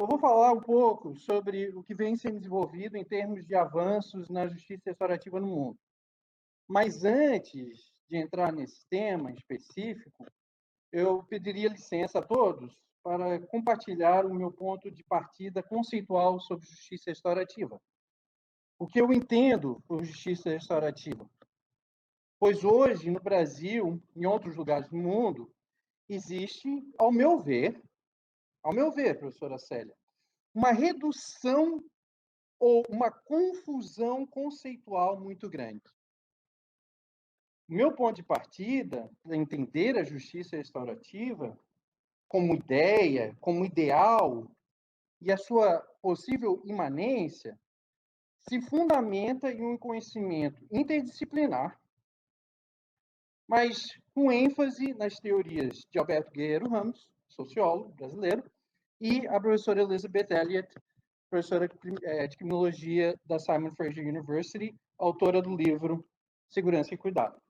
Eu vou falar um pouco sobre o que vem sendo desenvolvido em termos de avanços na justiça restaurativa no mundo. Mas antes de entrar nesse tema específico, eu pediria licença a todos para compartilhar o meu ponto de partida conceitual sobre justiça restaurativa. O que eu entendo por justiça restaurativa? Pois hoje, no Brasil, em outros lugares do mundo, existe, ao meu ver, professora Célia, uma redução ou uma confusão conceitual muito grande. O meu ponto de partida para entender a justiça restaurativa como ideia, como ideal e a sua possível imanência se fundamenta em um conhecimento interdisciplinar, mas com ênfase nas teorias de Alberto Guerreiro Ramos, sociólogo brasileiro, e a professora Elizabeth Elliot, professora de criminologia da Simon Fraser University, autora do livro Segurança e Cuidado.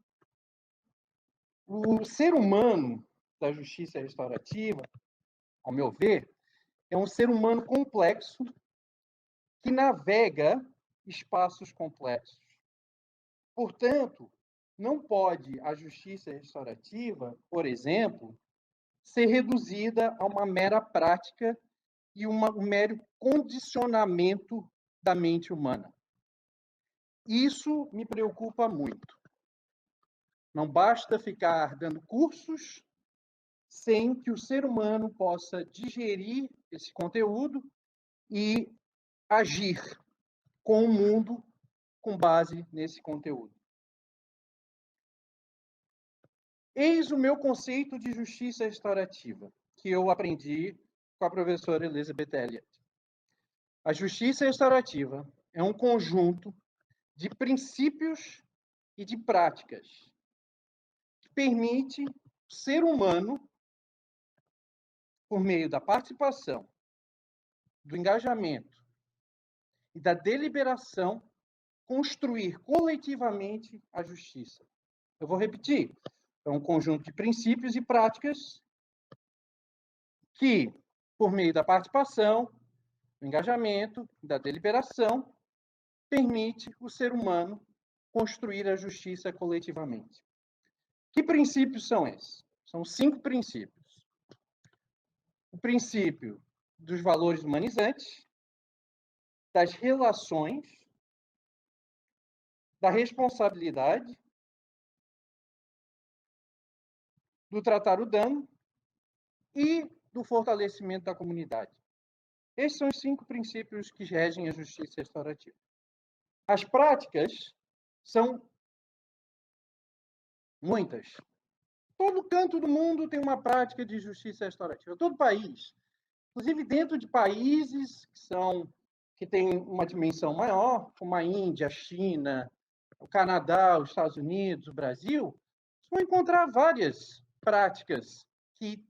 O ser humano da justiça restaurativa, ao meu ver, é um ser humano complexo que navega espaços complexos. Portanto, não pode a justiça restaurativa, por exemplo, ser reduzida a uma mera prática e um mero condicionamento da mente humana. Isso me preocupa muito. Não basta ficar dando cursos sem que o ser humano possa digerir esse conteúdo e agir com o mundo com base nesse conteúdo. Eis o meu conceito de justiça restaurativa, que eu aprendi com a professora Elizabeth Elliot. A justiça restaurativa é um conjunto de princípios e de práticas que permite o ser humano, por meio da participação, do engajamento e da deliberação, construir coletivamente a justiça. Eu vou repetir. É um conjunto de princípios e práticas que, por meio da participação, do engajamento, da deliberação, permite o ser humano construir a justiça coletivamente. Que princípios são esses? São 5 princípios. O princípio dos valores humanizantes, das relações, da responsabilidade, do tratar o dano e do fortalecimento da comunidade. Esses são os 5 princípios que regem a justiça restaurativa. As práticas são muitas. Todo canto do mundo tem uma prática de justiça restaurativa. Todo país. Inclusive dentro de países que têm uma dimensão maior, como a Índia, a China, o Canadá, os Estados Unidos, o Brasil, vocês vão encontrar várias práticas que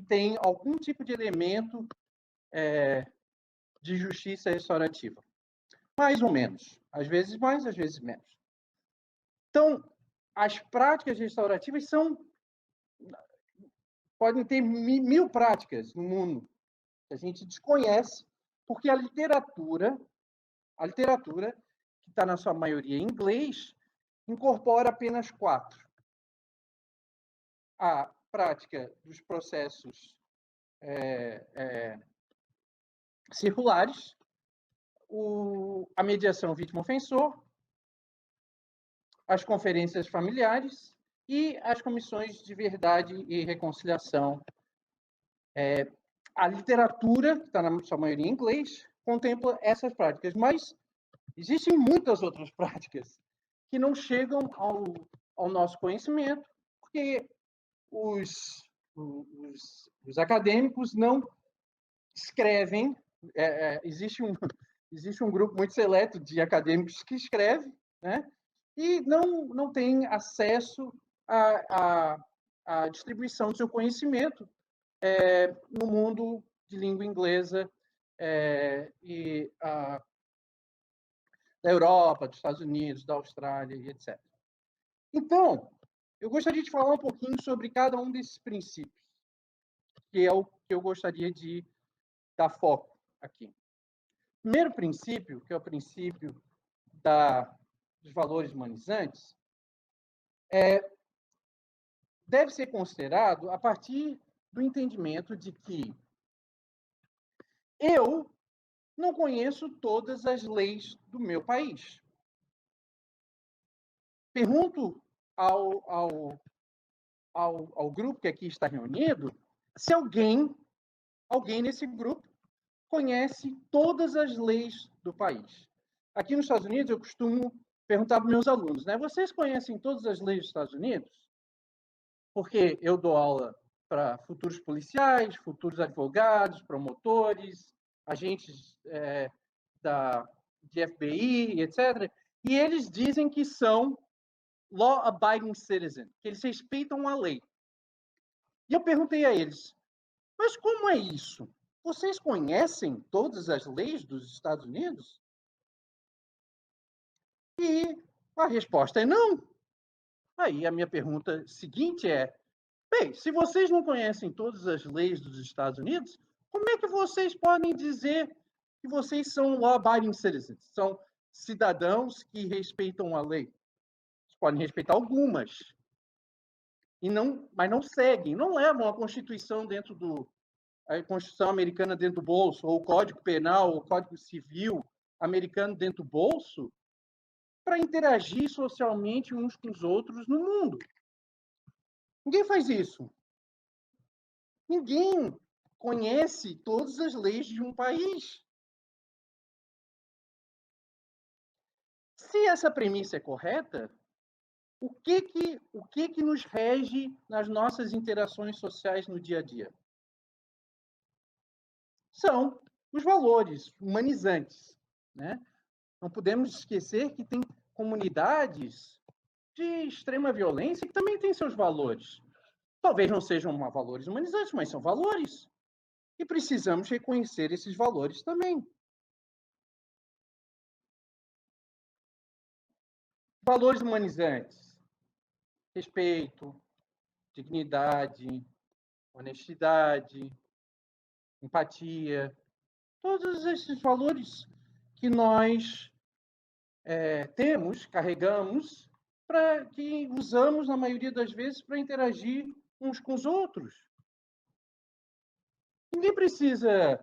têm algum tipo de elemento de justiça restaurativa. Mais ou menos. Às vezes mais, às vezes menos. Então, as práticas restaurativas podem ter 1000 práticas no mundo que a gente desconhece, porque a literatura, que está na sua maioria em inglês, incorpora apenas 4. A prática dos processos circulares, a mediação vítima-ofensor, as conferências familiares e as comissões de verdade e reconciliação. A literatura, que está na sua maioria em inglês, contempla essas práticas, mas existem muitas outras práticas que não chegam ao nosso conhecimento, porque os acadêmicos não escrevem. Existe um grupo muito seleto de acadêmicos que escreve, né? E não tem acesso à distribuição do seu conhecimento no mundo de língua inglesa e da Europa, dos Estados Unidos, da Austrália e etc. Então, eu gostaria de falar um pouquinho sobre cada um desses princípios, que é o que eu gostaria de dar foco aqui. Primeiro princípio, que é o princípio dos valores humanizantes, deve ser considerado a partir do entendimento de que eu não conheço todas as leis do meu país. Pergunto ao grupo que aqui está reunido se alguém nesse grupo conhece todas as leis do país. Aqui nos Estados Unidos, eu costumo perguntar para meus alunos, né? Vocês conhecem todas as leis dos Estados Unidos? Porque eu dou aula para futuros policiais, futuros advogados, promotores, agentes de FBI, etc. E eles dizem que são law-abiding citizens, que eles respeitam a lei. E eu perguntei a eles, mas como é isso? Vocês conhecem todas as leis dos Estados Unidos? E a resposta é não. Aí a minha pergunta seguinte é, bem, se vocês não conhecem todas as leis dos Estados Unidos, como é que vocês podem dizer que vocês são law-abiding citizens? São cidadãos que respeitam a lei. Eles podem respeitar algumas, mas não seguem, não levam a Constituição a Constituição americana dentro do bolso, ou o Código Penal, ou o Código Civil americano dentro do bolso, para interagir socialmente uns com os outros no mundo. Ninguém faz isso. Ninguém conhece todas as leis de um país. Se essa premissa é correta, o que nos rege nas nossas interações sociais no dia a dia? São os valores humanizantes, né? Não podemos esquecer que tem comunidades de extrema violência que também têm seus valores. Talvez não sejam valores humanizantes, mas são valores. E precisamos reconhecer esses valores também. Valores humanizantes: respeito, dignidade, honestidade, empatia. Todos esses valores que nós temos, carregamos, que usamos, na maioria das vezes, para interagir uns com os outros. Ninguém precisa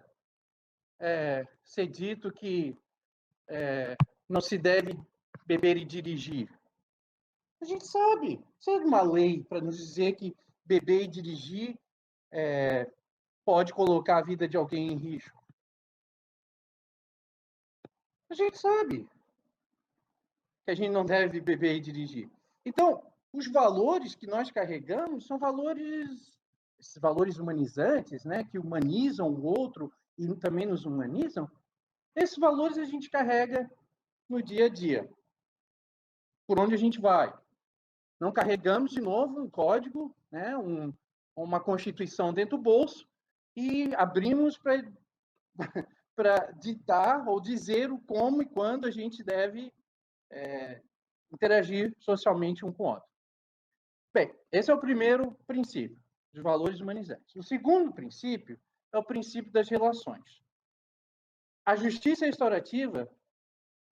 ser dito que não se deve beber e dirigir. A gente sabe. Precisa de uma lei para nos dizer que beber e dirigir pode colocar a vida de alguém em risco. A gente sabe que a gente não deve beber e dirigir. Então, os valores que nós carregamos são esses valores humanizantes, né, que humanizam o outro e também nos humanizam. Esses valores a gente carrega no dia a dia, por onde a gente vai. Não carregamos, de novo, um código, né, uma constituição dentro do bolso e abrimos para ditar ou dizer o como e quando a gente deve interagir socialmente um com o outro. Bem, esse é o primeiro princípio, dos valores humanizantes. O segundo princípio é o princípio das relações. A justiça restaurativa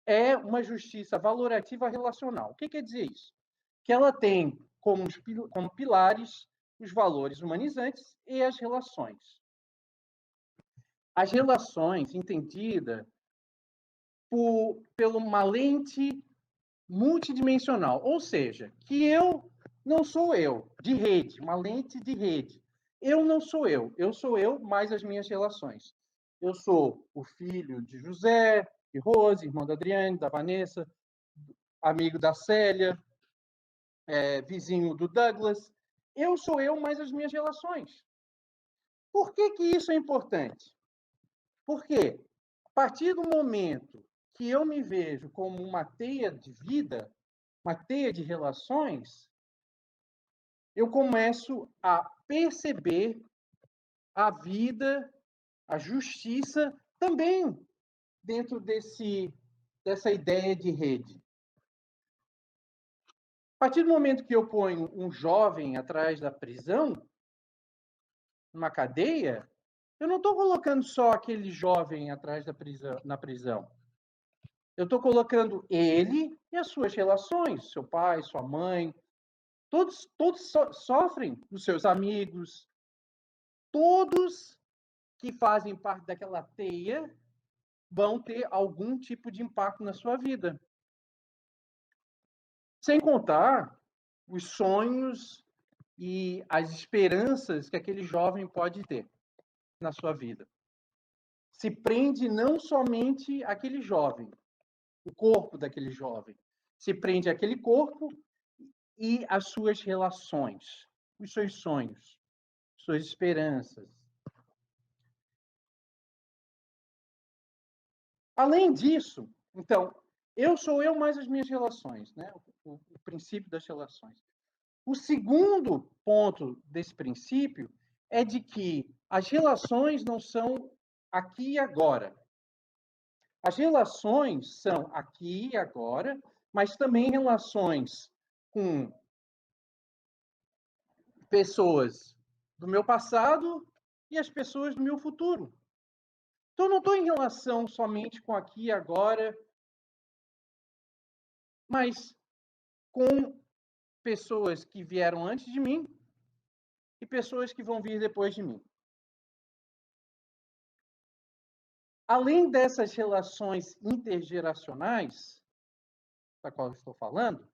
é uma justiça valorativa relacional. O que quer dizer isso? Que ela tem como pilares os valores humanizantes e as relações. As relações entendidas por uma lente multidimensional, ou seja, que eu não sou eu, de rede, uma lente de rede. Eu não sou eu mais as minhas relações. Eu sou o filho de José, de Rose, irmão da Adriane, da Vanessa, amigo da Célia, vizinho do Douglas. Eu sou eu mais as minhas relações. Por que isso é importante? Porque a partir do momento que eu me vejo como uma teia de vida, uma teia de relações, eu começo a perceber a vida, a justiça, também dentro dessa ideia de rede. A partir do momento que eu ponho um jovem atrás da prisão, numa cadeia, eu não estou colocando só aquele jovem atrás na prisão. Eu estou colocando ele e as suas relações, seu pai, sua mãe. Todos sofrem, os seus amigos. Todos que fazem parte daquela teia vão ter algum tipo de impacto na sua vida. Sem contar os sonhos e as esperanças que aquele jovem pode ter na sua vida. Se prende não somente àquele jovem, o corpo daquele jovem, se prende àquele corpo e às suas relações, os seus sonhos, suas esperanças. Além disso, então, eu sou eu mais as minhas relações, né? O princípio das relações. O segundo ponto desse princípio é de que as relações não são aqui e agora. As relações são aqui e agora, mas também relações com pessoas do meu passado e as pessoas do meu futuro. Então, eu não estou em relação somente com aqui e agora, mas com pessoas que vieram antes de mim e pessoas que vão vir depois de mim. Além dessas relações intergeracionais, da qual eu estou falando,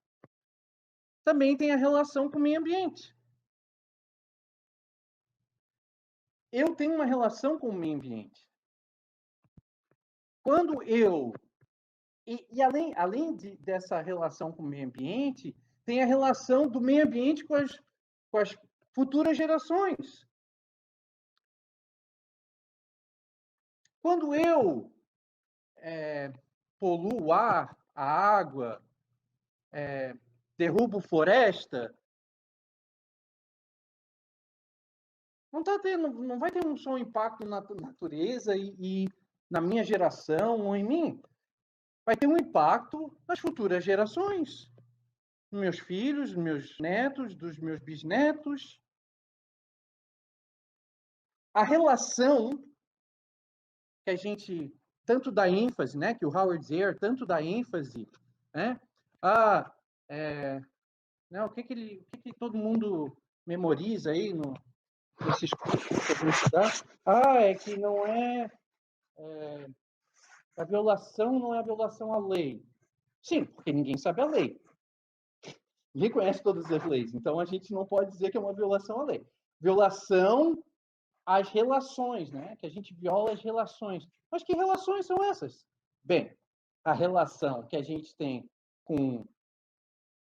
também tem a relação com o meio ambiente. Eu tenho uma relação com o meio ambiente. Quando eu... além dessa relação com o meio ambiente, tem a relação do meio ambiente com as futuras gerações. Quando eu poluo o ar, a água, derrubo floresta, não vai ter só um impacto na natureza e na minha geração ou em mim. Vai ter um impacto nas futuras gerações. Nos meus filhos, nos meus netos, dos meus bisnetos. A relação que a gente tanto dá ênfase, né, que o Howard Zehr tanto dá ênfase, né, né, o que todo mundo memoriza aí nesses cursos que eu vou estudar? É que não a violação não é a violação à lei. Sim, porque ninguém sabe a lei. Ninguém conhece todas as leis, então a gente não pode dizer que é uma violação à lei. Violação às relações, né? Que a gente viola as relações. Mas que relações são essas? Bem, a relação que a gente tem com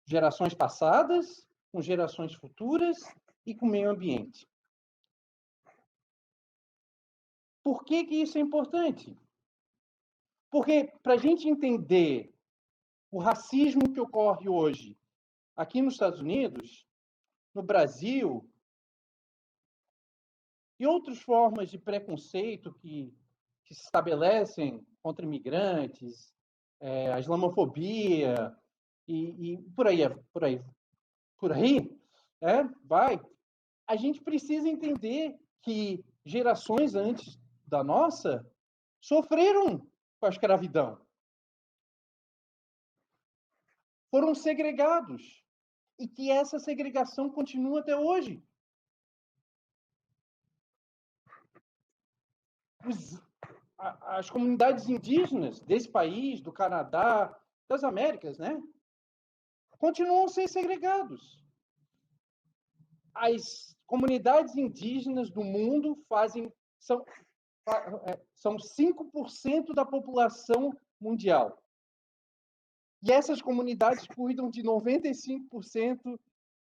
gerações passadas, com gerações futuras e com o meio ambiente. Por que isso é importante? Porque para a gente entender o racismo que ocorre hoje aqui nos Estados Unidos, no Brasil, e outras formas de preconceito que se estabelecem contra imigrantes, a islamofobia e por aí, vai. A gente precisa entender que gerações antes da nossa sofreram com a escravidão. Foram segregados. E que essa segregação continua até hoje. As comunidades indígenas desse país, do Canadá, das Américas, né, continuam a ser segregados. As comunidades indígenas do mundo são 5% da população mundial. E essas comunidades cuidam de 95%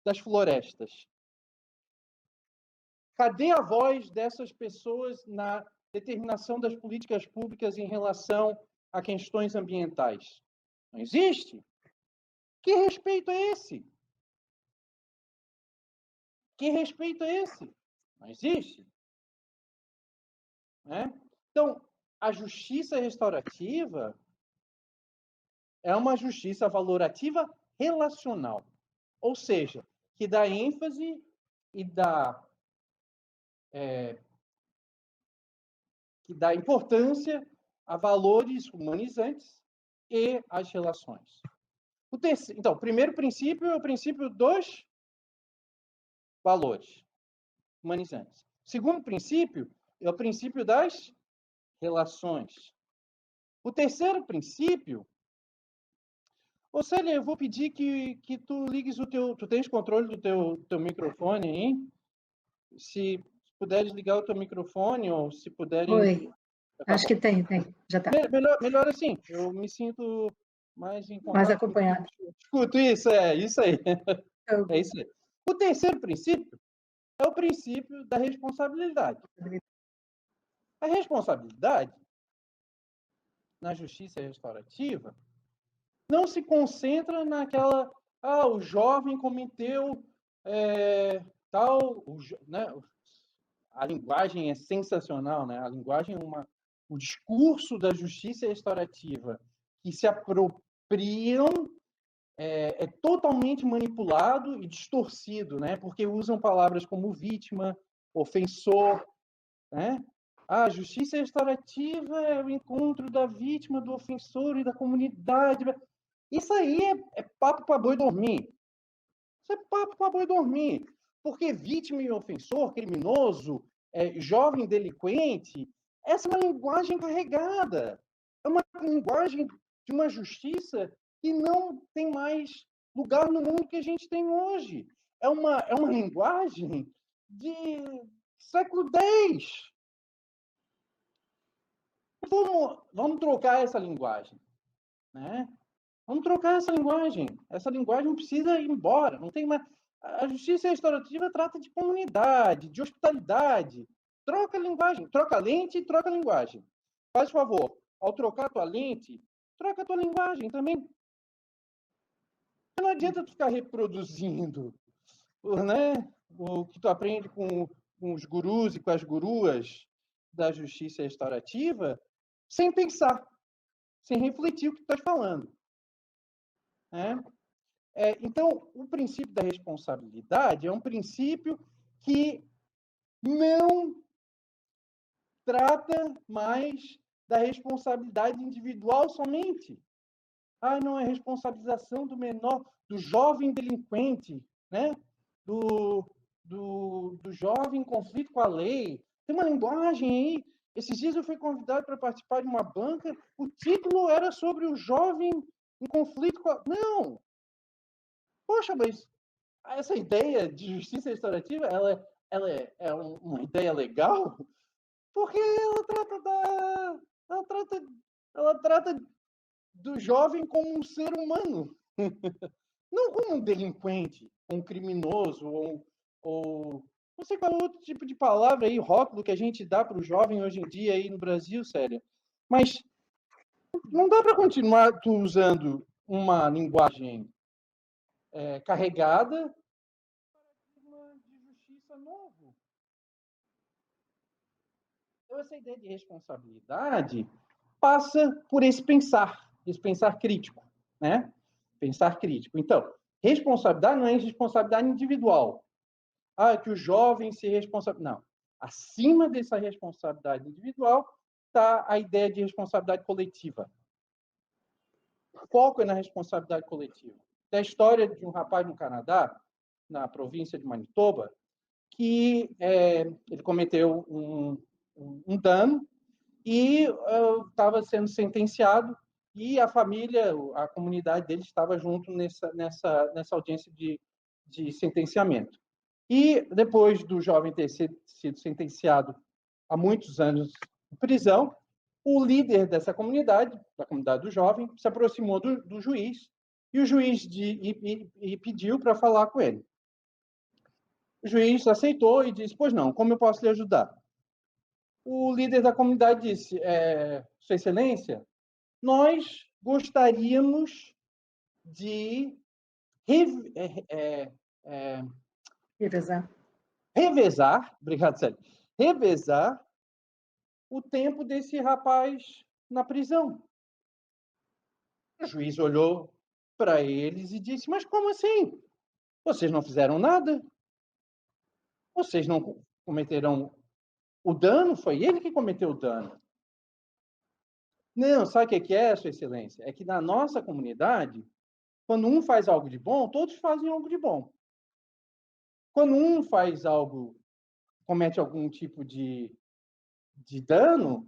das florestas. Cadê a voz dessas pessoas na determinação das políticas públicas em relação a questões ambientais? Não existe. Que respeito é esse? Que respeito é esse? Não existe. Né? Então, a justiça restaurativa é uma justiça valorativa relacional, ou seja, que dá ênfase e dá que dá importância a valores humanizantes e às relações. Então, o primeiro princípio é o princípio dos valores humanizantes. O segundo princípio é o princípio das relações. O terceiro princípio... Ô, Célia, eu vou pedir que tu ligues o teu... Tu tens controle do teu microfone aí? Se puderes ligar o teu microfone, ou se puderem... Oi, Tá acho bom. que tem, já está. Melhor assim, eu me sinto mais em Mais contato acompanhado. Escuto isso aí. Então, É isso aí. O terceiro princípio é o princípio da responsabilidade. A responsabilidade na justiça restaurativa não se concentra naquela... Ah, o jovem cometeu tal... Né? A linguagem é sensacional, né? A linguagem é o discurso da justiça restaurativa que se apropriam é totalmente manipulado e distorcido, né? Porque usam palavras como vítima, ofensor, né? A justiça restaurativa é o encontro da vítima, do ofensor e da comunidade. Isso aí é papo para boi dormir. Isso é papo para boi dormir. Porque vítima e ofensor, criminoso, jovem delinquente, essa é uma linguagem carregada. É uma linguagem de uma justiça que não tem mais lugar no mundo que a gente tem hoje. É uma linguagem de século X. Vamos trocar essa linguagem, né? Vamos trocar essa linguagem. Essa linguagem precisa ir embora. Não tem mais... A justiça restaurativa trata de comunidade, de hospitalidade. Troca a linguagem, troca a lente e troca a linguagem. Faz favor, ao trocar a tua lente, troca a tua linguagem também. Não adianta tu ficar reproduzindo, né, o que tu aprende com os gurus e com as guruas da justiça restaurativa, sem pensar, sem refletir o que tu estás falando. Né? Então, o princípio da responsabilidade é um princípio que não trata mais da responsabilidade individual somente. Ah, não, é responsabilização do menor, do jovem delinquente, né? do jovem em conflito com a lei. Tem uma linguagem aí. Esses dias eu fui convidado para participar de uma banca, o título era sobre o jovem em conflito com a... Não! Poxa, mas essa ideia de justiça restaurativa, ela é uma ideia legal, porque ela trata do jovem como um ser humano, não como um delinquente, um criminoso, ou não sei qual outro tipo de palavra aí, rótulo que a gente dá para o jovem hoje em dia aí no Brasil, sério. Mas não dá para continuar tu usando uma linguagem carregada de justiça novo. Então, essa ideia de responsabilidade passa por esse pensar crítico, né? Pensar crítico. Então, responsabilidade não é responsabilidade individual. Ah, que o jovem se responsabiliza. Não. Acima dessa responsabilidade individual está a ideia de responsabilidade coletiva. O foco é na responsabilidade coletiva. Tem a história de um rapaz no Canadá, na província de Manitoba, que ele cometeu um dano e estava sendo sentenciado e a família, a comunidade dele estava junto nessa audiência de sentenciamento. E depois do jovem ter sido sentenciado a muitos anos de prisão, o líder dessa comunidade, da comunidade do jovem, se aproximou do juiz e o juiz pediu para falar com ele. O juiz aceitou e disse: pois não, como eu posso lhe ajudar? O líder da comunidade disse: Sua Excelência, nós gostaríamos de revezar, obrigado, Célio, revezar o tempo desse rapaz na prisão. O juiz olhou para eles e disse: mas como assim? Vocês não fizeram nada? Vocês não cometeram o dano foi ele que cometeu o dano. Não, sabe o que é, Sua Excelência? É que na nossa comunidade, quando um faz algo de bom, todos fazem algo de bom. Quando um faz algo, comete algum tipo de dano,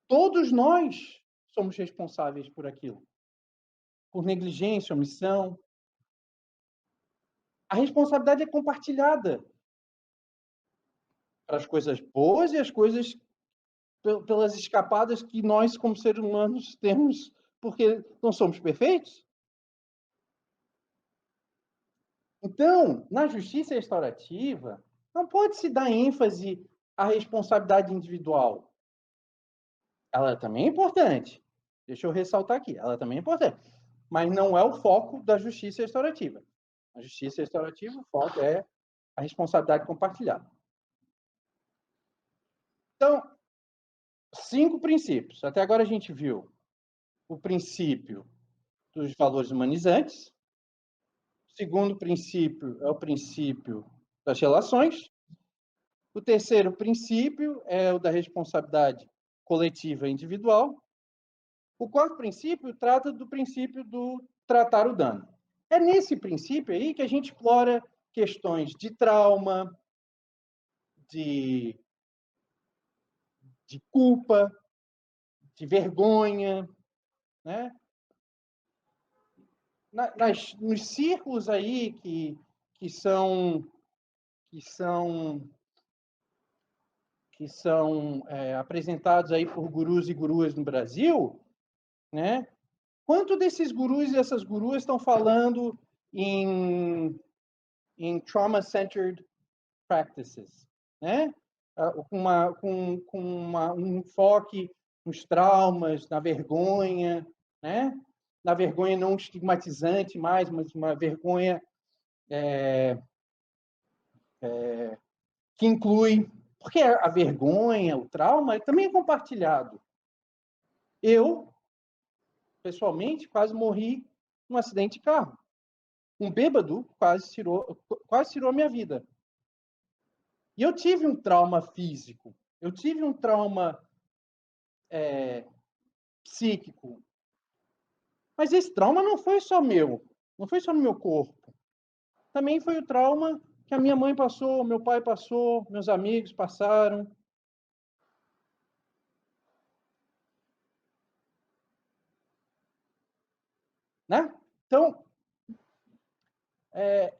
todos nós somos responsáveis por aquilo. Por negligência, omissão. A responsabilidade é compartilhada para as coisas boas e as coisas pelas escapadas que nós, como seres humanos, temos, porque não somos perfeitos. Então, na justiça restaurativa, não pode se dar ênfase à responsabilidade individual. Ela também é importante. Deixa eu ressaltar aqui, ela também é importante. Mas não é o foco da justiça restaurativa. A justiça restaurativa, o foco é a responsabilidade compartilhada. Então, 5 princípios. Até agora a gente viu o princípio dos valores humanizantes. O segundo princípio é o princípio das relações. O terceiro princípio é o da responsabilidade coletiva e individual. O quarto princípio trata do princípio do tratar o dano. É nesse princípio aí que a gente explora questões de trauma, de culpa, de vergonha, né? Nos círculos aí que são apresentados aí por gurus e guruas no Brasil, né? Quanto desses gurus e essas guruas estão falando em trauma-centered practices, né? Com um enfoque nos traumas, na vergonha, né? Na vergonha não estigmatizante mais, mas uma vergonha que inclui... Porque a vergonha, o trauma, também é compartilhado. Eu, pessoalmente, quase morri num acidente de carro. Um bêbado quase tirou a minha vida. E eu tive um trauma físico. Eu tive um trauma psíquico. Mas esse trauma não foi só meu. Não foi só no meu corpo. Também foi o trauma que a minha mãe passou, meu pai passou, meus amigos passaram. Né? Então, é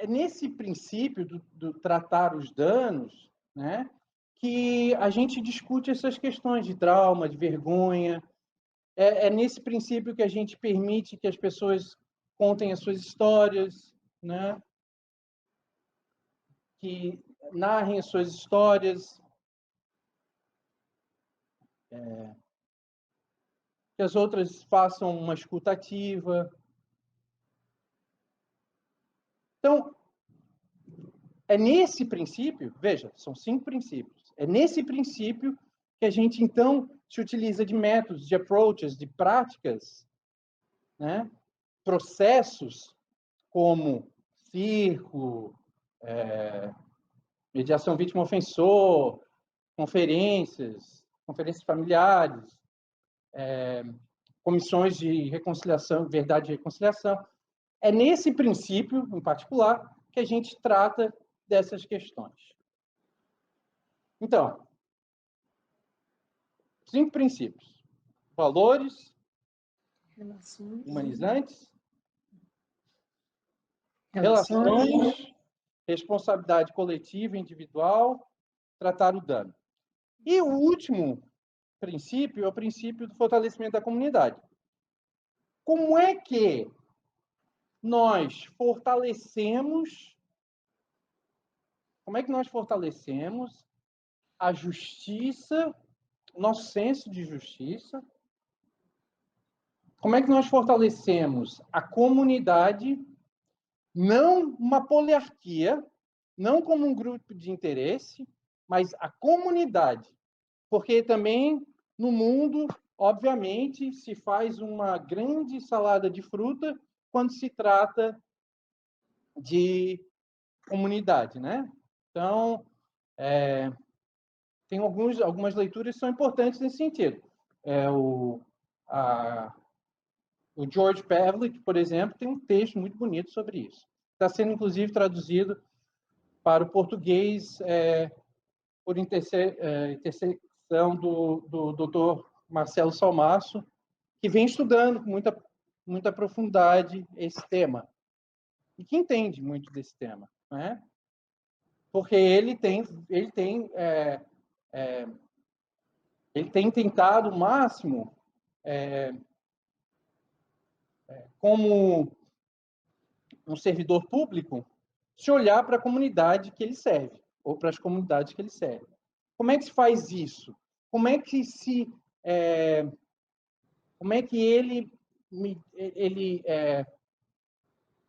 nesse princípio do tratar os danos, né, que a gente discute essas questões de trauma, de vergonha. É nesse princípio que a gente permite que as pessoas contem as suas histórias, né, que narrem as suas histórias, que as outras façam uma escuta ativa. Então, é nesse princípio, veja, são 5 princípios, é nesse princípio que a gente, então, se utiliza de métodos, de approaches, de práticas, né? Processos como círculo, mediação vítima-ofensor, conferências familiares, comissões de reconciliação, verdade e reconciliação. É nesse princípio, em particular, que a gente trata dessas questões. Então, 5 princípios. Valores, humanizantes, relações, responsabilidade coletiva e individual, tratar o dano. E o último princípio é o princípio do fortalecimento da comunidade. Como é que nós fortalecemos a justiça, o nosso senso de justiça? Como é que nós fortalecemos a comunidade, não uma poliarquia, não como um grupo de interesse, mas a comunidade? Porque também no mundo, obviamente, se faz uma grande salada de fruta quando se trata de comunidade, né? Então, tem algumas leituras que são importantes nesse sentido. O George Pavlik, por exemplo, tem um texto muito bonito sobre isso. Está sendo, inclusive, traduzido para o português por intercessão do Dr. Marcelo Salmaço, que vem estudando com muita profundidade esse tema e que entende muito desse tema, né? Porque ele tem tentado o máximo, como um servidor público, se olhar para a comunidade que ele serve, ou para as comunidades que ele serve. Como é que se faz isso? Como é que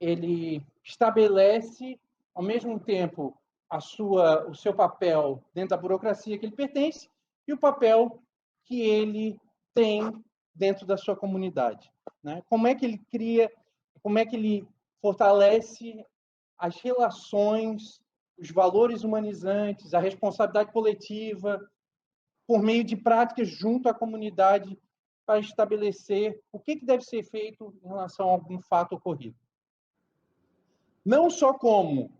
ele estabelece, ao mesmo tempo, o seu papel dentro da burocracia que ele pertence e o papel que ele tem dentro da sua comunidade, né? Como é que ele cria, como é que ele fortalece as relações, os valores humanizantes, a responsabilidade coletiva, por meio de práticas junto à comunidade para estabelecer o que deve ser feito em relação a algum fato ocorrido. Não só como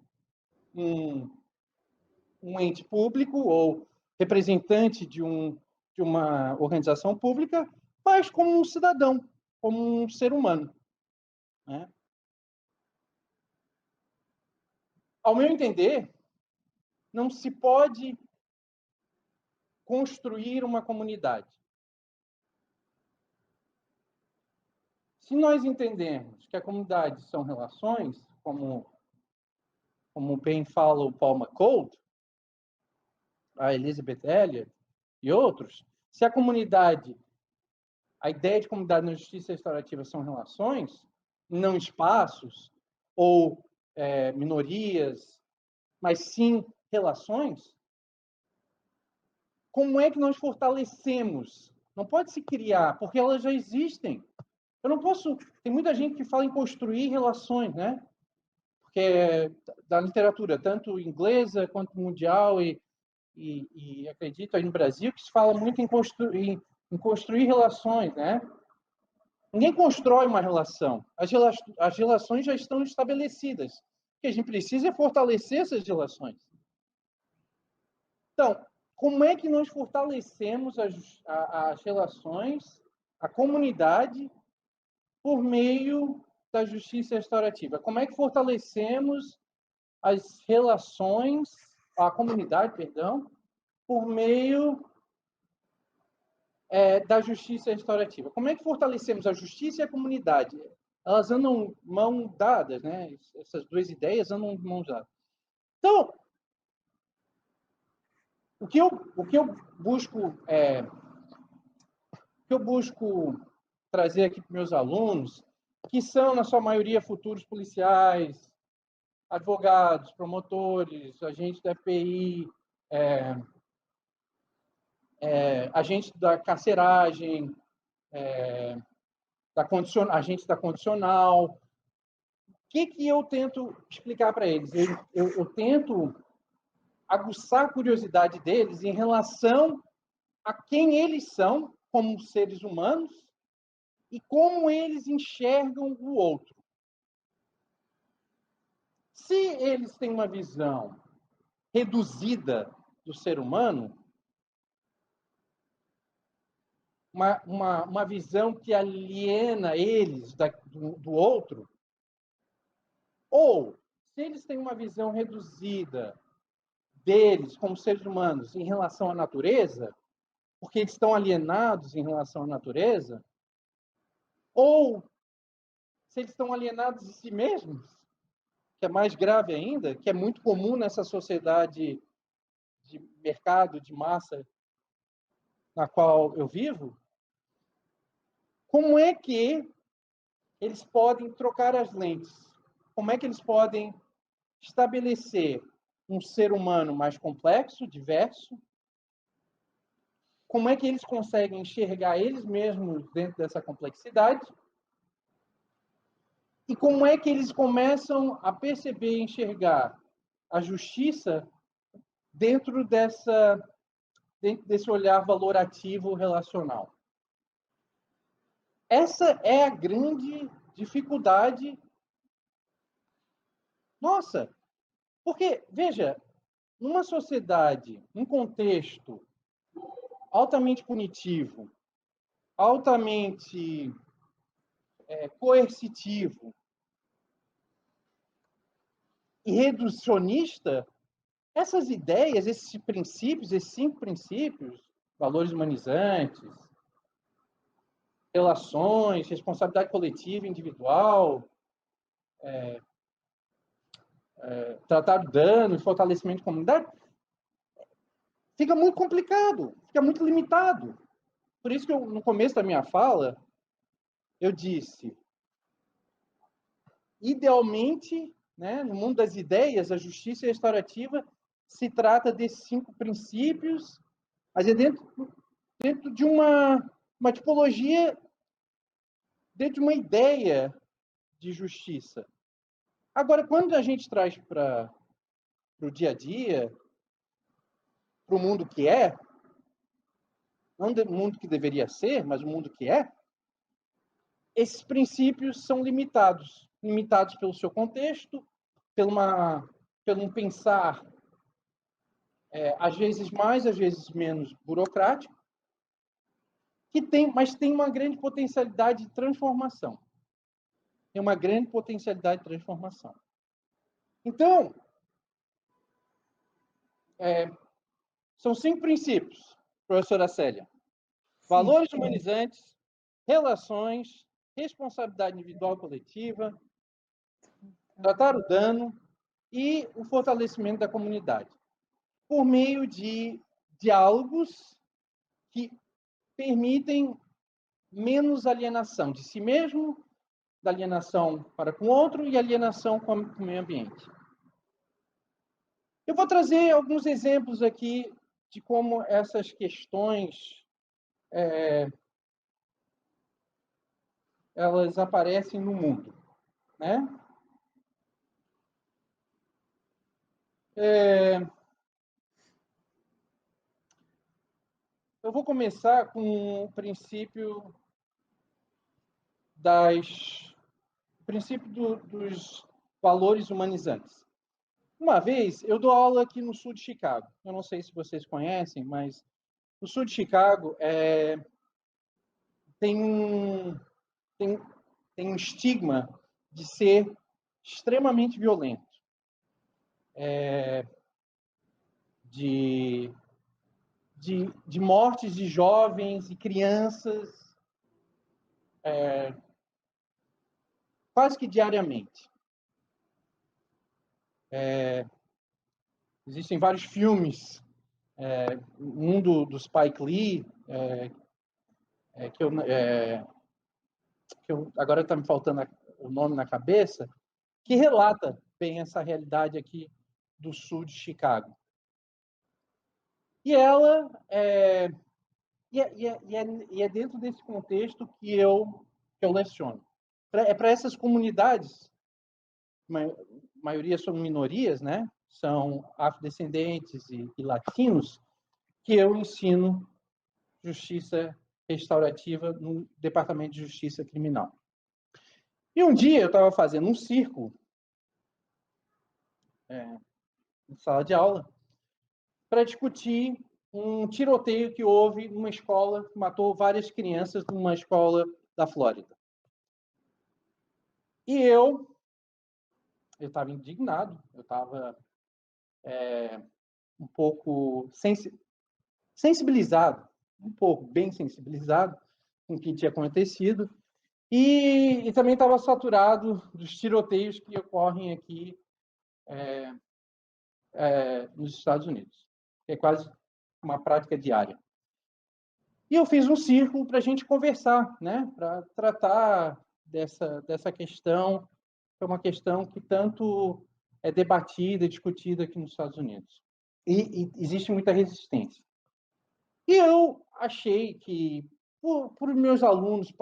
um ente público ou representante de uma organização pública, mas como um cidadão, como um ser humano, né? Ao meu entender, não se pode construir uma comunidade. Se nós entendermos que a comunidade são relações, como bem fala o Paul McCold, a Elizabeth Elliot e outros, se a ideia de comunidade na justiça restaurativa são relações, não espaços ou minorias, mas sim relações, como é que nós fortalecemos? Não pode se criar, porque elas já existem. Eu não posso... Tem muita gente que fala em construir relações, né? Porque é da literatura, tanto inglesa quanto mundial e acredito aí no Brasil, que se fala muito em construir relações, né? Ninguém constrói uma relação. As relações já estão estabelecidas. O que a gente precisa é fortalecer essas relações. Então, como é que nós fortalecemos as relações, a comunidade, por meio da justiça restaurativa? Como é que fortalecemos as relações, a comunidade, perdão, por meio da justiça restaurativa? Como é que fortalecemos a justiça e a comunidade? Elas andam mão dadas, né? Essas duas ideias andam mãos dadas. Então, o que eu busco trazer aqui para meus alunos, que são, na sua maioria, futuros policiais, advogados, promotores, agentes da FBI, agentes da carceragem, agentes da condicional. O que eu tento explicar para eles? Eu tento aguçar a curiosidade deles em relação a quem eles são como seres humanos e como eles enxergam o outro. Se eles têm uma visão reduzida do ser humano, uma visão que aliena eles do outro, ou se eles têm uma visão reduzida deles como seres humanos em relação à natureza, porque eles estão alienados em relação à natureza, ou se eles estão alienados de si mesmos, que é mais grave ainda, que é muito comum nessa sociedade de mercado, de massa, na qual eu vivo, como é que eles podem trocar as lentes? Como é que eles podem estabelecer um ser humano mais complexo, diverso? Como é que eles conseguem enxergar eles mesmos dentro dessa complexidade? E como é que eles começam a perceber e enxergar a justiça dentro desse olhar valorativo relacional. Essa é a grande dificuldade nossa. Porque, veja, numa sociedade, num contexto altamente punitivo, altamente coercitivo e reducionista, essas ideias, esses princípios, esses 5 princípios, valores humanizantes, relações, responsabilidade coletiva e individual, tratar do dano, fortalecimento de comunidade, fica muito complicado, fica muito limitado. Por isso que no começo da minha fala, eu disse, idealmente, né, no mundo das ideias, a justiça restaurativa se trata desses 5 princípios, mas é dentro de uma tipologia, dentro de uma ideia de justiça. Agora, quando a gente traz para o dia a dia, para o mundo que é, não o mundo que deveria ser, mas o mundo que é, esses princípios são limitados pelo seu contexto, pelo um pensar, às vezes mais, às vezes menos burocrático, mas tem uma grande potencialidade de transformação. Tem uma grande potencialidade de transformação. Então, são 5 princípios, professora Célia. Valores humanizantes, relações, responsabilidade individual e coletiva, tratar o dano e o fortalecimento da comunidade, por meio de diálogos que permitem menos alienação de si mesmo, da alienação para com o outro e alienação com o meio ambiente. Eu vou trazer alguns exemplos aqui de como essas questões elas aparecem no mundo, né? Eu vou começar com o princípio dos valores humanizantes. Uma vez, eu dou aula aqui no sul de Chicago. Eu não sei se vocês conhecem, mas o sul de Chicago tem um estigma de ser extremamente violento. De mortes de jovens e crianças quase que diariamente. Existem vários filmes, um do Spike Lee, que agora está me faltando o nome na cabeça, que relata bem essa realidade aqui do sul de Chicago. E ela é dentro desse contexto que eu leciono. É para essas comunidades, a maioria são minorias, né? São afrodescendentes e latinos, que eu ensino justiça restaurativa no Departamento de Justiça Criminal. E um dia eu estava fazendo um círculo em sala de aula para discutir um tiroteio que houve numa escola que matou várias crianças numa escola da Flórida. E eu estava indignado, eu estava um pouco sensibilizado, bem sensibilizado com o que tinha acontecido, e também estava saturado dos tiroteios que ocorrem aqui nos Estados Unidos. É quase uma prática diária. E eu fiz um círculo para a gente conversar, né? Para tratar dessa questão, que é uma questão que tanto é debatida e discutida aqui nos Estados Unidos. E existe muita resistência. E eu achei que, por meus alunos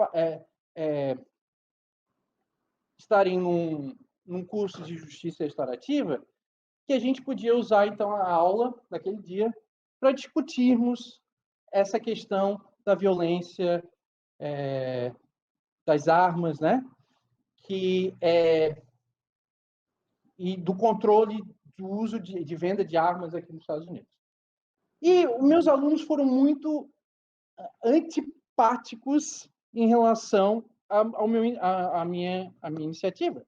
estarem num curso de justiça restaurativa, que a gente podia usar, então, a aula daquele dia para discutirmos essa questão da violência, das armas, né? E do controle do uso de venda de armas aqui nos Estados Unidos. E os meus alunos foram muito antipáticos em relação à minha iniciativa.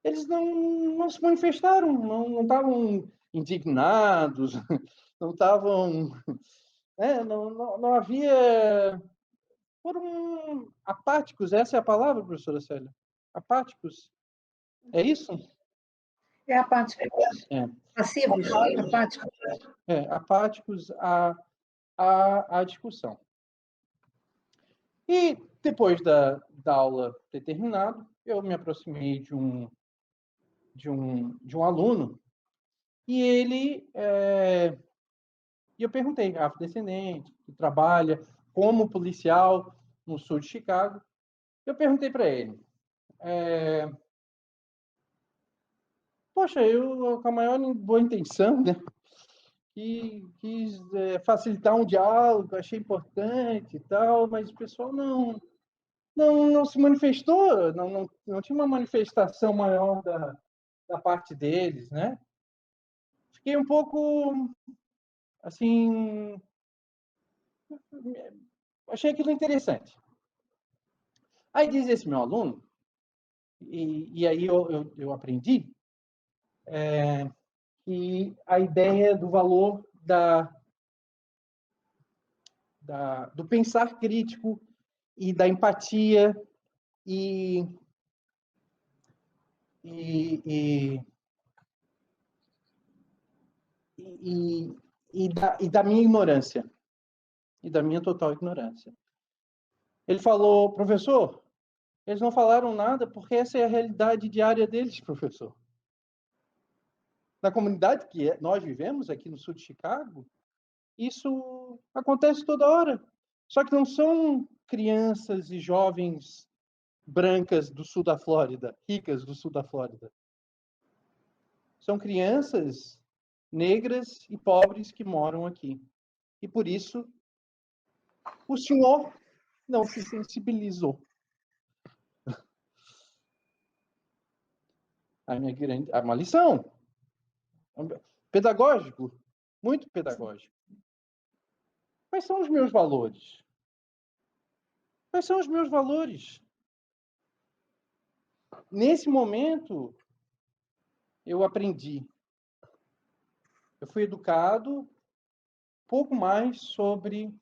Eles não se manifestaram, não estavam indignados, não estavam... não havia... Foram apáticos, essa é a palavra, professora Célia? Apáticos. É isso? É apáticos. É. Passivos, apáticos. Apáticos à discussão. E depois da aula ter terminado, eu me aproximei de um aluno e eu perguntei, afrodescendente, que trabalha como policial no sul de Chicago, eu perguntei para ele, poxa, eu com a maior boa intenção, né? Quis facilitar um diálogo, achei importante e tal, mas o pessoal não se manifestou, não tinha uma manifestação maior da parte deles, né? Fiquei um pouco, assim, achei aquilo interessante. Aí diz esse meu aluno, e aí eu aprendi, que a ideia do valor do pensar crítico e da empatia e da minha ignorância, e da minha total ignorância. Ele falou, professor, eles não falaram nada porque essa é a realidade diária deles, professor. Na comunidade que nós vivemos aqui no sul de Chicago, isso acontece toda hora. Só que não são crianças e jovens brancas do sul da Flórida, ricas do sul da Flórida. São crianças negras e pobres que moram aqui. E por isso, o senhor não se sensibilizou. Uma lição. Pedagógico, muito pedagógico. Quais são os meus valores? Quais são os meus valores? Nesse momento, eu aprendi. Eu fui educado pouco mais sobre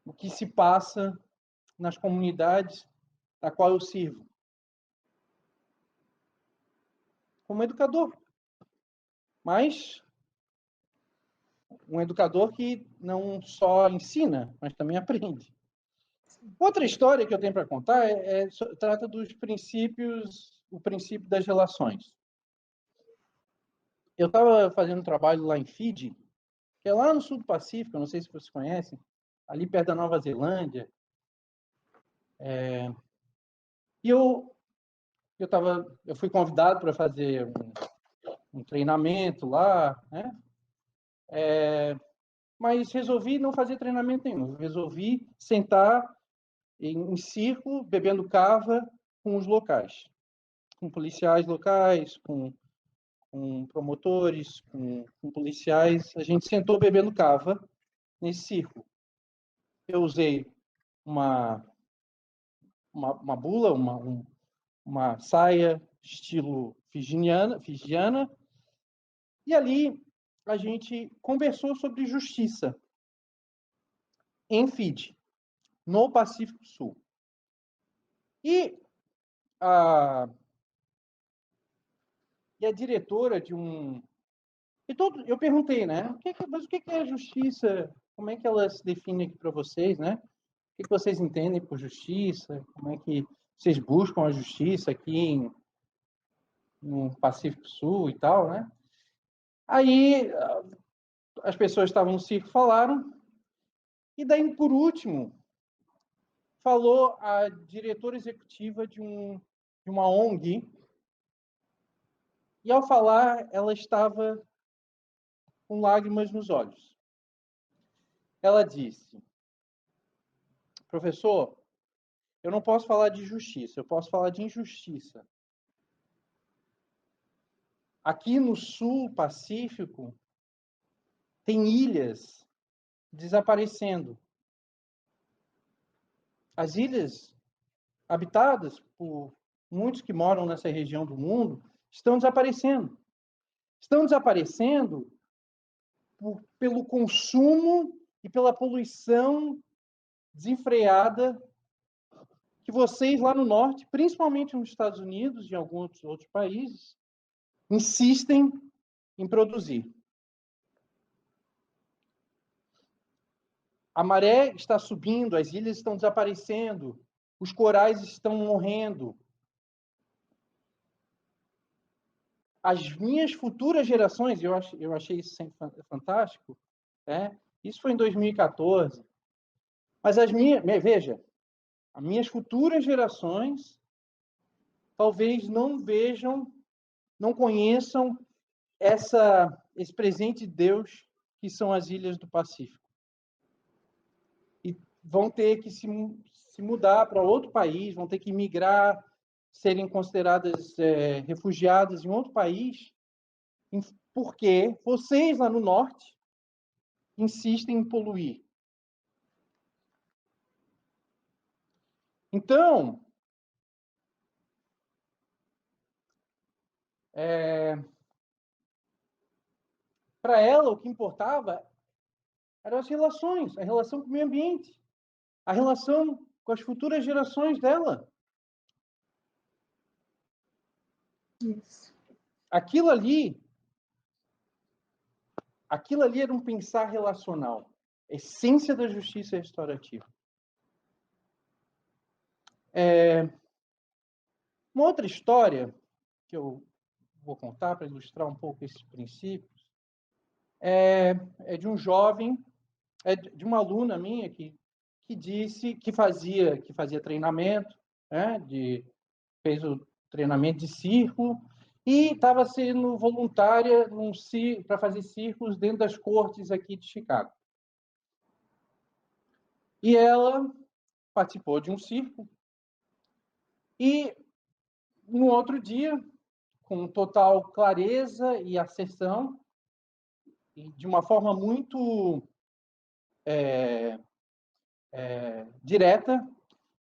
o que se passa nas comunidades a qual eu sirvo. Como educador. Mas um educador que não só ensina, mas também aprende. Outra história que eu tenho para contar trata dos princípios, o princípio das relações. Eu estava fazendo um trabalho lá em Fiji, que é lá no sul do Pacífico, eu não sei se vocês conhecem, ali perto da Nova Zelândia. E eu fui convidado para fazer um treinamento lá, né? Mas resolvi não fazer treinamento nenhum. Resolvi sentar em círculo, bebendo cava com os locais, com policiais locais, com promotores, com policiais. A gente sentou bebendo cava nesse círculo. Eu usei uma bula, uma saia estilo fijiana, e ali a gente conversou sobre justiça em Fiji, no Pacífico Sul. E a diretora de um... eu perguntei, né? Mas o que é justiça? Como é que ela se define aqui para vocês, né? O que vocês entendem por justiça? Como é que vocês buscam a justiça aqui no Pacífico Sul e tal, né? Aí as pessoas estavam no circo, falaram, e daí, por último, falou a diretora executiva de uma ONG E, ao falar, ela estava com lágrimas nos olhos. Ela disse: professor, eu não posso falar de justiça, eu posso falar de injustiça. Aqui no sul Pacífico, tem ilhas desaparecendo. As ilhas habitadas por muitos que moram nessa região do mundo estão desaparecendo. Estão desaparecendo pelo consumo e pela poluição desenfreada que vocês lá no norte, principalmente nos Estados Unidos e em alguns outros países, insistem em produzir. A maré está subindo, as ilhas estão desaparecendo, os corais estão morrendo. As minhas futuras gerações, eu achei isso fantástico, né? Isso foi em 2014. Mas veja, as minhas futuras gerações talvez não vejam, não conheçam esse presente de Deus que são as ilhas do Pacífico. E vão ter que se mudar para outro país, vão ter que migrar, serem consideradas refugiadas em outro país, porque vocês lá no norte insistem em poluir. Então, para ela, o que importava eram as relações, a relação com o meio ambiente, a relação com as futuras gerações dela. Isso. Aquilo ali era um pensar relacional, a essência da justiça restaurativa. Uma outra história que eu vou contar para ilustrar um pouco esses princípios é de um jovem, de uma aluna minha que disse que fazia treinamento, né, fez o treinamento de circo e estava sendo voluntária para fazer circos dentro das cortes aqui de Chicago. E ela participou de um circo e, no outro dia, com total clareza e asserção, e de uma forma muito direta,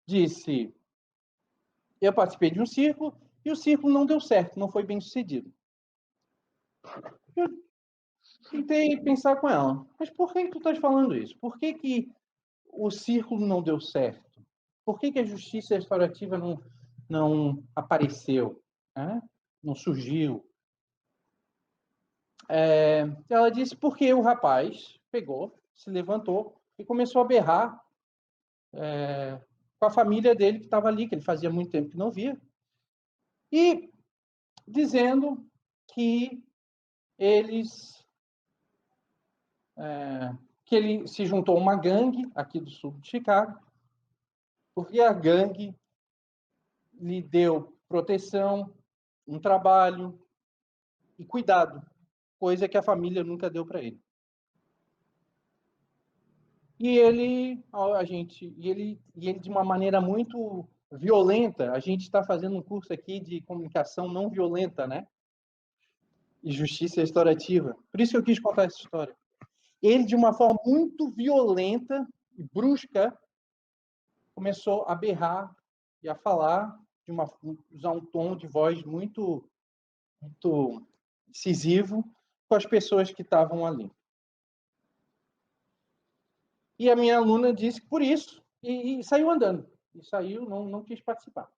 disse: eu participei de um circo e o circo não deu certo, não foi bem sucedido. Eu tentei pensar com ela, mas por que tu estás falando isso? Por que o circo não deu certo? Por que a justiça restaurativa não apareceu, né? Não surgiu? Ela disse porque o rapaz pegou, se levantou e começou a berrar com a família dele que estava ali, que ele fazia muito tempo que não via, e dizendo que ele se juntou a uma gangue aqui do sul de Chicago, porque a gangue lhe deu proteção, um trabalho e cuidado, coisa que a família nunca deu para ele. E ele, de uma maneira muito violenta, a gente está fazendo um curso aqui de comunicação não violenta, né? E justiça restaurativa. Por isso que eu quis contar essa história. Ele, de uma forma muito violenta e brusca, começou a berrar e a falar, usar um tom de voz muito incisivo com as pessoas que estavam ali. E a minha aluna disse que por isso, e saiu andando. E saiu, não quis participar.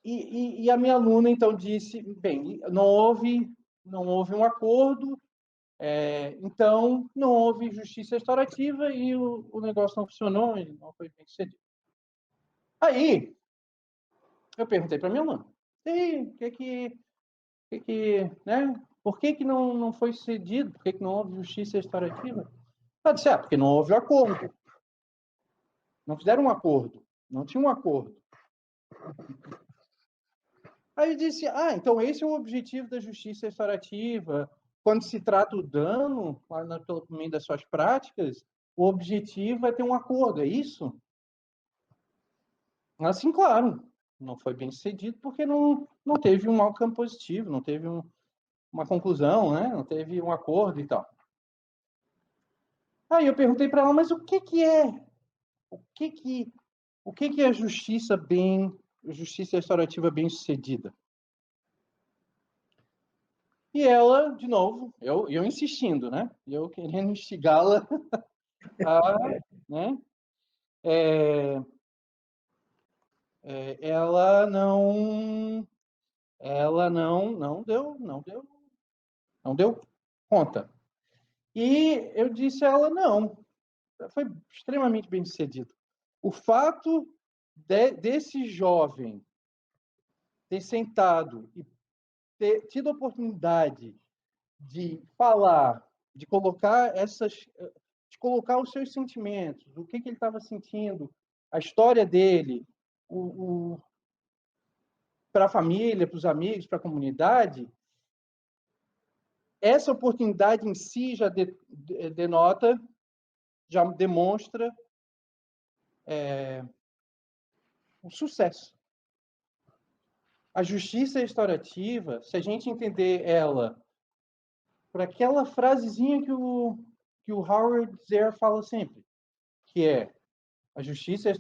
E a minha aluna, então, disse, bem, não houve um acordo, então não houve justiça restaurativa e o negócio não funcionou, e não foi bem sucedido. Aí, eu perguntei para a minha aluna, né? Por que não foi sucedido? Por que não houve justiça restaurativa? Ela disse, porque não houve acordo. Não fizeram um acordo. Não tinha um acordo. Aí eu disse, então esse é o objetivo da justiça restaurativa. Quando se trata o dano, pelo meio das suas práticas, o objetivo é ter um acordo, é isso? Assim, claro, não foi bem sucedido porque não teve um outcome positivo, não teve uma conclusão, né? Não teve um acordo e tal. Aí eu perguntei para ela, mas o que é? O que é a justiça restaurativa bem sucedida? E ela, de novo, eu insistindo, né? Eu querendo instigá-la a, né? Ela não deu conta. E eu disse a ela, não, foi extremamente bem sucedido. O fato desse jovem ter sentado e ter tido a oportunidade de falar, de colocar os seus sentimentos, o que ele estava sentindo, a história dele, para a família, para os amigos, para a comunidade, essa oportunidade em si já denota, já demonstra um sucesso. A justiça restaurativa, se a gente entender ela por aquela frasezinha que o Howard Zehr fala sempre, que é a justiça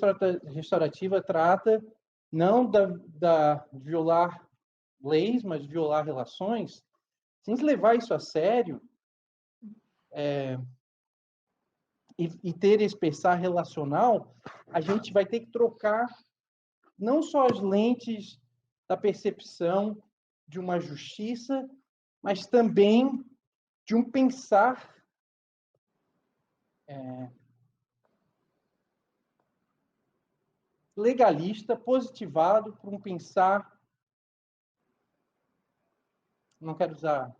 restaurativa trata não da violar leis, mas violar relações. Se a gente levar isso a sério e ter esse pensar relacional, a gente vai ter que trocar não só as lentes da percepção de uma justiça, mas também de um pensar legalista, positivado por um pensar, não quero usar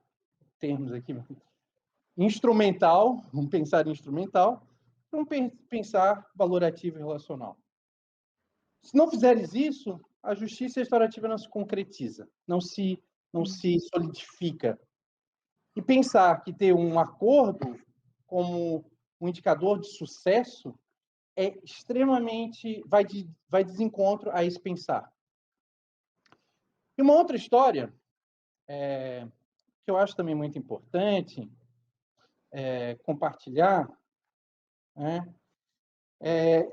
termos aqui, instrumental, um pensar instrumental, para um pensar valorativo e relacional. Se não fizeres isso, a justiça restaurativa não se concretiza, não se solidifica. E pensar que ter um acordo como um indicador de sucesso é extremamente vai desencontro a esse pensar. E uma outra história que eu acho também muito importante compartilhar, né,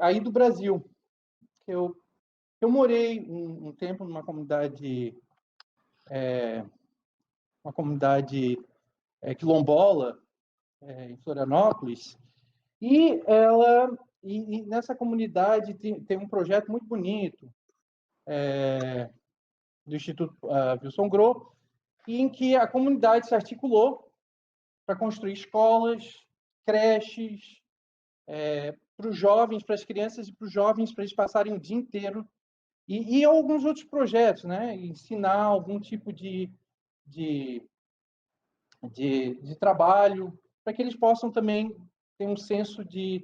aí do Brasil. Eu morei um tempo numa comunidade quilombola em Florianópolis, e nessa comunidade tem um projeto muito bonito do Instituto Wilson Grow, em que a comunidade se articulou para construir escolas, creches, para os jovens, para as crianças e para os jovens, para eles passarem o dia inteiro. E alguns outros projetos, né? Ensinar algum tipo de trabalho, para que eles possam também ter um senso de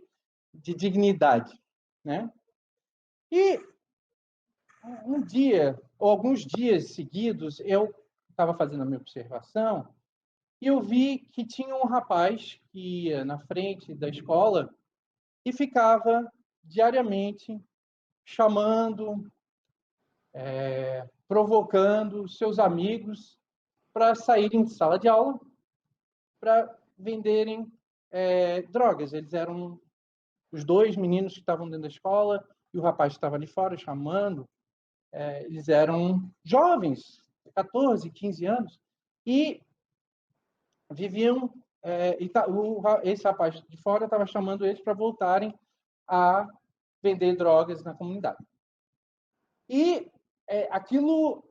dignidade, né? E um dia, ou alguns dias seguidos, eu estava fazendo a minha observação e eu vi que tinha um rapaz que ia na frente da escola e ficava diariamente chamando, provocando seus amigos para saírem de sala de aula para venderem drogas. Eles eram os dois meninos que estavam dentro da escola e o rapaz que estava ali fora chamando. Eles eram jovens, 14, 15 anos, e viviam. Esse rapaz de fora estava chamando eles para voltarem a vender drogas na comunidade. E aquilo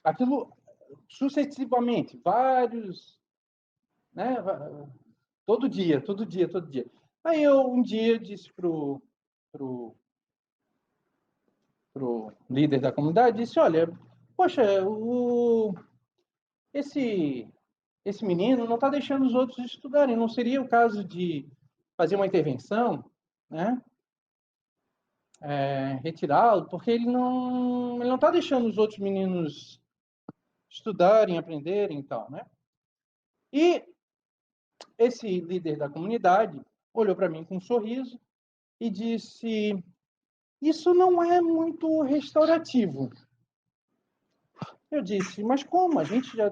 aquilo sucessivamente, vários, né? Todo dia. Aí eu um dia disse pro líder da comunidade, disse, olha, poxa, esse menino não está deixando os outros estudarem, não seria o caso de fazer uma intervenção, né? Retirá-lo, porque ele não está deixando os outros meninos estudarem, aprenderem e tal, né? E esse líder da comunidade olhou para mim com um sorriso e disse: isso não é muito restaurativo. Eu disse: mas como? A gente já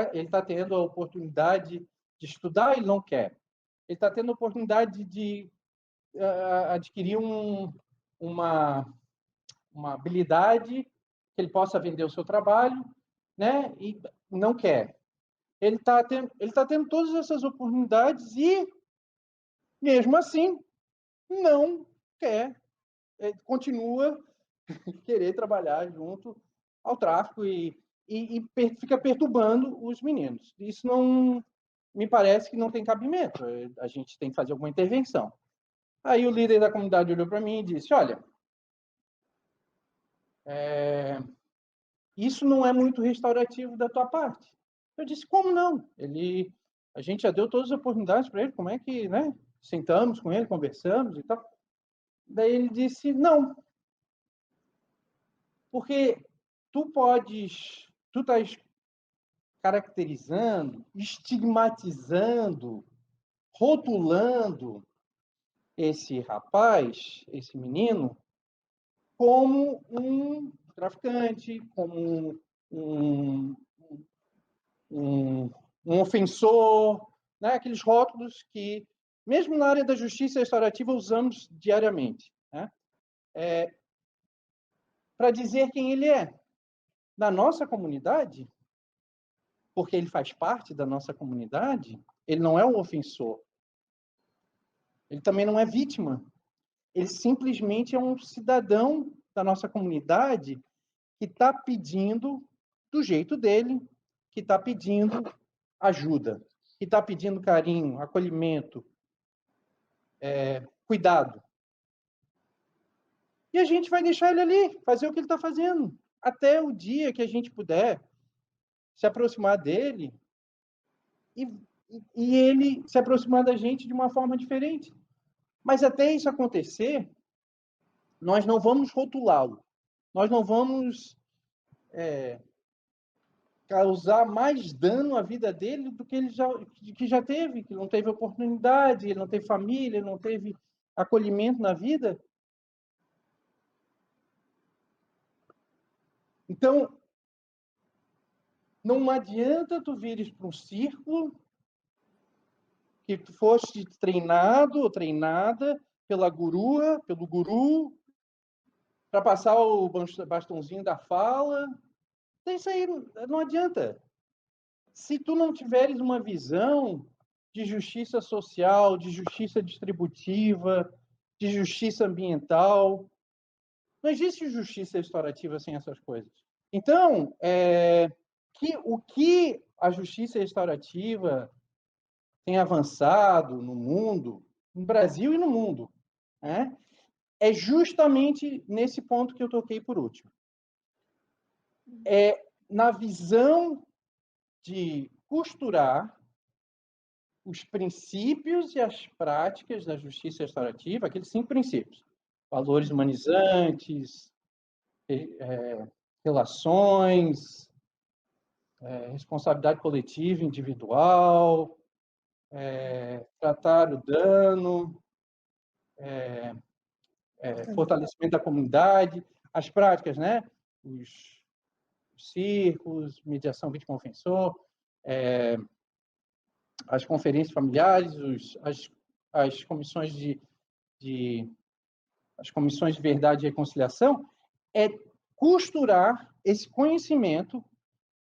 ele tá tendo a oportunidade de estudar, ele não quer. Ele está tendo a oportunidade de adquirir uma habilidade que ele possa vender o seu trabalho, né? E não quer. Ele está tendo todas essas oportunidades e, mesmo assim, não quer. Ele continua querer trabalhar junto ao tráfico e fica perturbando os meninos. Isso não me parece que não tem cabimento. A gente tem que fazer alguma intervenção. Aí o líder da comunidade olhou para mim e disse: olha, isso não é muito restaurativo da tua parte. Eu disse: como não? A gente já deu todas as oportunidades para ele, como é que, né? Sentamos com ele, conversamos e tal. Daí ele disse: não, porque tu estás caracterizando, estigmatizando, rotulando esse rapaz, esse menino, como um traficante, como um ofensor, né? Aqueles rótulos que, mesmo na área da justiça restaurativa, usamos diariamente, né? Para dizer quem ele é. Na nossa comunidade, porque ele faz parte da nossa comunidade, ele não é um ofensor. Ele também não é vítima. Ele simplesmente é um cidadão da nossa comunidade que está pedindo, do jeito dele, que está pedindo ajuda, que está pedindo carinho, acolhimento, cuidado. E a gente vai deixar ele ali, fazer o que ele está fazendo, até o dia que a gente puder se aproximar dele e ele se aproximar da gente de uma forma diferente. Mas até isso acontecer, nós não vamos rotulá-lo. Nós não vamos causar mais dano à vida dele do que ele já teve, que não teve oportunidade, ele não teve família, ele não teve acolhimento na vida. Então, não adianta tu vires para um círculo que tu foste treinado ou treinada pela gurua, pelo guru, para passar o bastãozinho da fala. Isso aí não adianta. Se tu não tiveres uma visão de justiça social, de justiça distributiva, de justiça ambiental, não existe justiça restaurativa sem essas coisas. Então, o que a justiça restaurativa tem avançado no mundo, no Brasil e no mundo, né? É justamente nesse ponto que eu toquei por último. Na visão de costurar os princípios e as práticas da justiça restaurativa, aqueles 5 princípios: valores humanizantes, relações, responsabilidade coletiva, individual, tratar o dano, fortalecimento da comunidade, as práticas, né? Os círculos, mediação vítima-ofensor, as conferências familiares, as comissões as comissões de verdade e reconciliação, é costurar esse conhecimento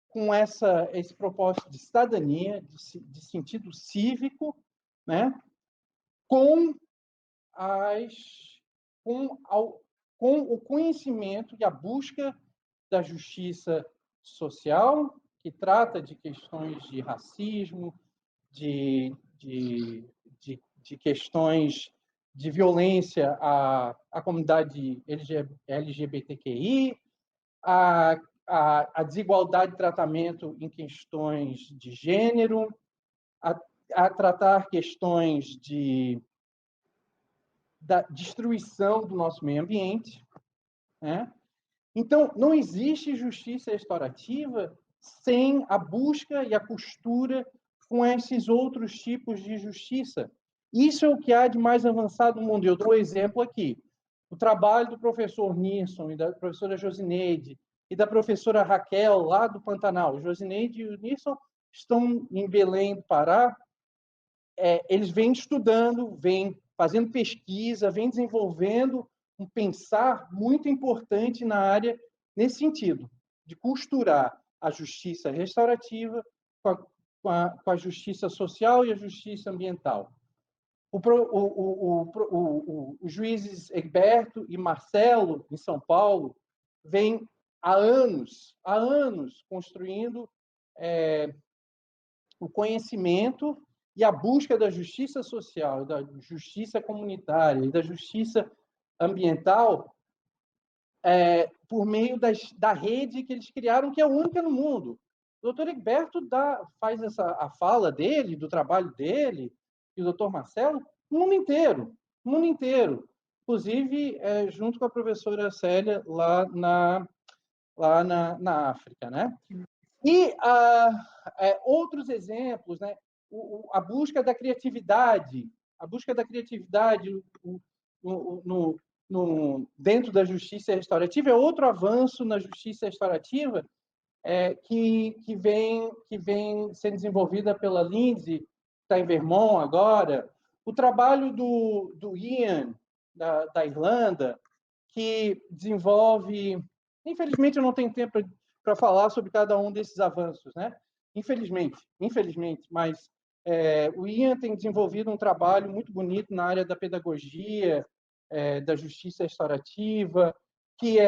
com esse propósito de cidadania, de sentido cívico, né? com o conhecimento e a busca da justiça social, que trata de questões de racismo, de questões de violência à comunidade LGBTQI, a desigualdade de tratamento em questões de gênero, a tratar questões da destruição do nosso meio ambiente, né? Então, não existe justiça restaurativa sem a busca e a costura com esses outros tipos de justiça. Isso é o que há de mais avançado no mundo. Eu dou um exemplo aqui. O trabalho do professor Nilson e da professora Josineide e da professora Raquel, lá do Pantanal. Josineide e o Nilson estão em Belém do Pará. Eles vêm estudando, vêm fazendo pesquisa, vêm desenvolvendo um pensar muito importante na área nesse sentido, de costurar a justiça restaurativa com a justiça social e a justiça ambiental. Os juízes Egberto e Marcelo, em São Paulo, vêm há anos construindo o conhecimento e a busca da justiça social, da justiça comunitária e da justiça ambiental por meio da rede que eles criaram, que é única no mundo. O doutor Egberto faz a fala dele, do trabalho dele, e o doutor Marcelo, no mundo inteiro. No mundo inteiro. Inclusive, junto com a professora Célia, lá na África. Né? E outros exemplos, né? A busca da criatividade, dentro da justiça restaurativa é outro avanço na justiça restaurativa que vem sendo desenvolvida pela Lindsay, que está em Vermont agora. O trabalho do Ian, da Irlanda, que desenvolve... Infelizmente, eu não tenho tempo para falar sobre cada um desses avanços, né? Infelizmente, mas o Ian tem desenvolvido um trabalho muito bonito na área da pedagogia, da justiça restaurativa, que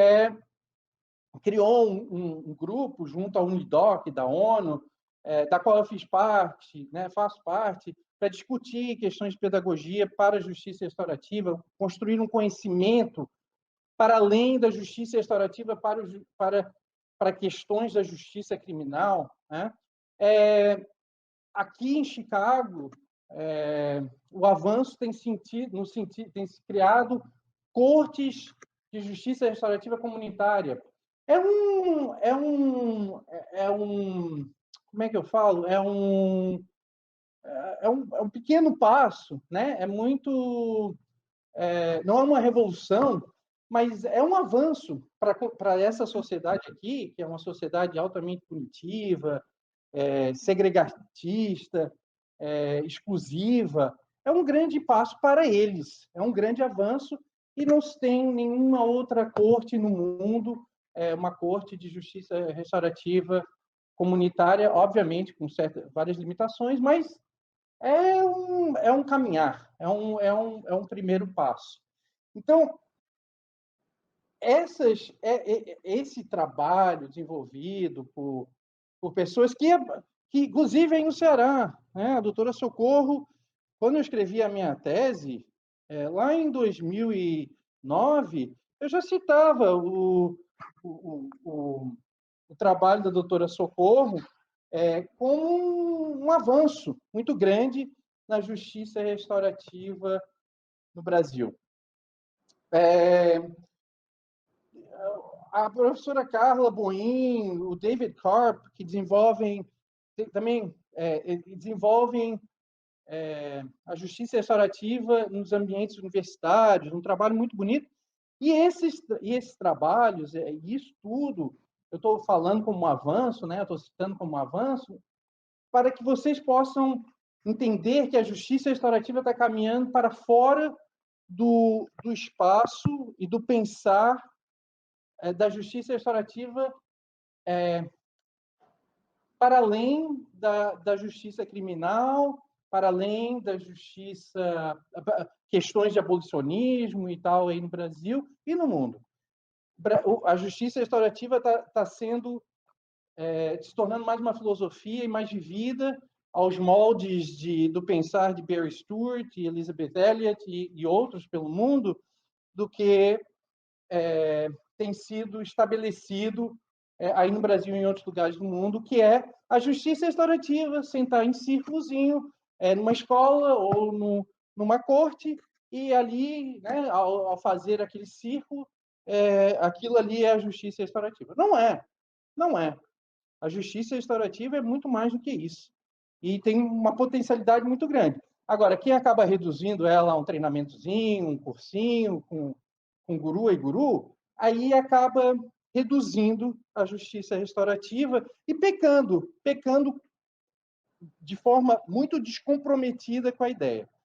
criou um grupo junto à UNIDOC, da ONU, da qual eu fiz parte, né, faço parte, para discutir questões de pedagogia para a justiça restaurativa, construir um conhecimento para além da justiça restaurativa para questões da justiça criminal. Né? Aqui em Chicago, o avanço tem se criado cortes de justiça restaurativa comunitária. Como é que eu falo? É um pequeno passo, né? Não é uma revolução, mas é um avanço para essa sociedade aqui, que é uma sociedade altamente punitiva, segregatista, exclusiva. É um grande passo para eles, é um grande avanço, e não se tem nenhuma outra corte no mundo, uma corte de justiça restaurativa comunitária, obviamente com várias limitações, mas é um caminhar, é um primeiro passo. Então, esse trabalho desenvolvido por pessoas que inclusive, vem no Ceará, né? A doutora Socorro, quando eu escrevi a minha tese, lá em 2009, eu já citava o trabalho da doutora Socorro como um avanço muito grande na justiça restaurativa no Brasil. A professora Carla Boim, o David Karp, que desenvolvem a justiça restaurativa nos ambientes universitários, um trabalho muito bonito. E esses trabalhos, isso tudo, eu estou falando como um avanço, né? Eu estou citando como um avanço, para que vocês possam entender que a justiça restaurativa está caminhando para fora do espaço e do pensar da justiça restaurativa para além da justiça criminal, para além da justiça, questões de abolicionismo e tal aí no Brasil e no mundo. A justiça restaurativa está se tornando mais uma filosofia e mais vivida aos moldes do pensar de Barry Stewart e Elizabeth Elliot e outros pelo mundo, do que tem sido estabelecido aí no Brasil e em outros lugares do mundo, que é a justiça restaurativa, sentar em círculozinho, numa escola ou numa corte, e ali, né, ao fazer aquele círculo, aquilo ali é a justiça restaurativa. Não é, não é. A justiça restaurativa é muito mais do que isso. E tem uma potencialidade muito grande. Agora, quem acaba reduzindo ela a um treinamentozinho, um cursinho, com guru e guru, aí acaba reduzindo a justiça restaurativa e pecando de forma muito descomprometida com a ideia.